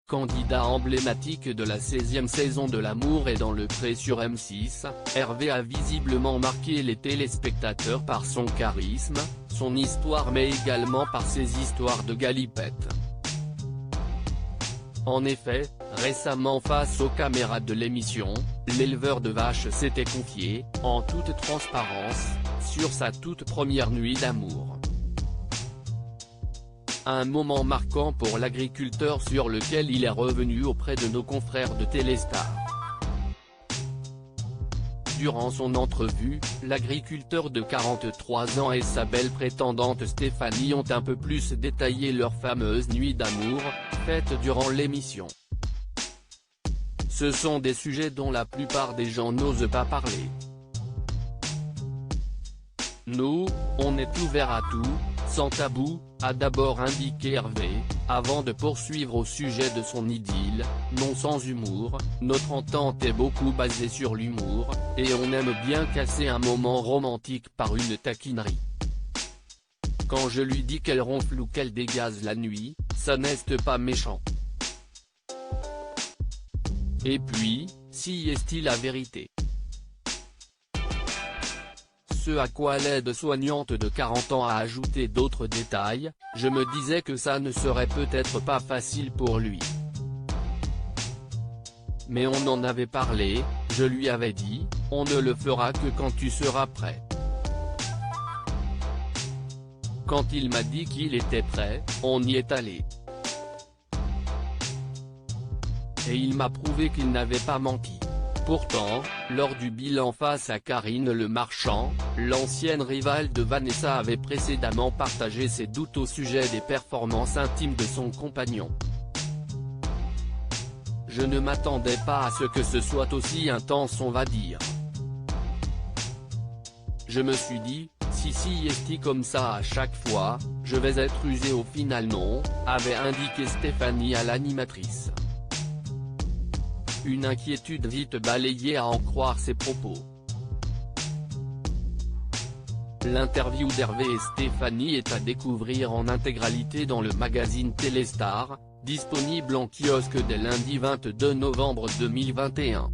Candidat emblématique de la 16e saison de L'amour est dans le pré sur M6, Hervé a visiblement marqué les téléspectateurs par son charisme, son histoire mais également par ses histoires de galipettes. En effet, récemment face aux caméras de l'émission, l'éleveur de vaches s'était confié, en toute transparence, sur sa toute première nuit d'amour. Un moment marquant pour l'agriculteur sur lequel il est revenu auprès de nos confrères de Téléstar. Durant son entrevue, l'agriculteur de 43 ans et sa belle prétendante Stéphanie ont un peu plus détaillé leur fameuse nuit d'amour, faite durant l'émission. Ce sont des sujets dont la plupart des gens n'osent pas parler. Nous, on est ouvert à tout, sans tabou, a d'abord indiqué Hervé, avant de poursuivre au sujet de son idylle, non sans humour. Notre entente est beaucoup basée sur l'humour, et on aime bien casser un moment romantique par une taquinerie. Quand je lui dis qu'elle ronfle ou qu'elle dégaze la nuit, ça n'est pas méchant. Et puis, si est-il la vérité? Ce à quoi l'aide-soignante de 40 ans a ajouté d'autres détails, je me disais que ça ne serait peut-être pas facile pour lui. Mais on en avait parlé, je lui avais dit, on ne le fera que quand tu seras prêt. Quand il m'a dit qu'il était prêt, on y est allé. Et il m'a prouvé qu'il n'avait pas menti. Pourtant, lors du bilan face à Karine Le Marchand, l'ancienne rivale de Vanessa avait précédemment partagé ses doutes au sujet des performances intimes de son compagnon. Je ne m'attendais pas à ce que ce soit aussi intense, on va dire. Je me suis dit, si est comme ça à chaque fois, je vais être usé au final non, avait indiqué Stéphanie à l'animatrice. Une inquiétude vite balayée à en croire ses propos. L'interview d'Hervé et Stéphanie est à découvrir en intégralité dans le magazine Téléstar, disponible en kiosque dès lundi 22 novembre 2021.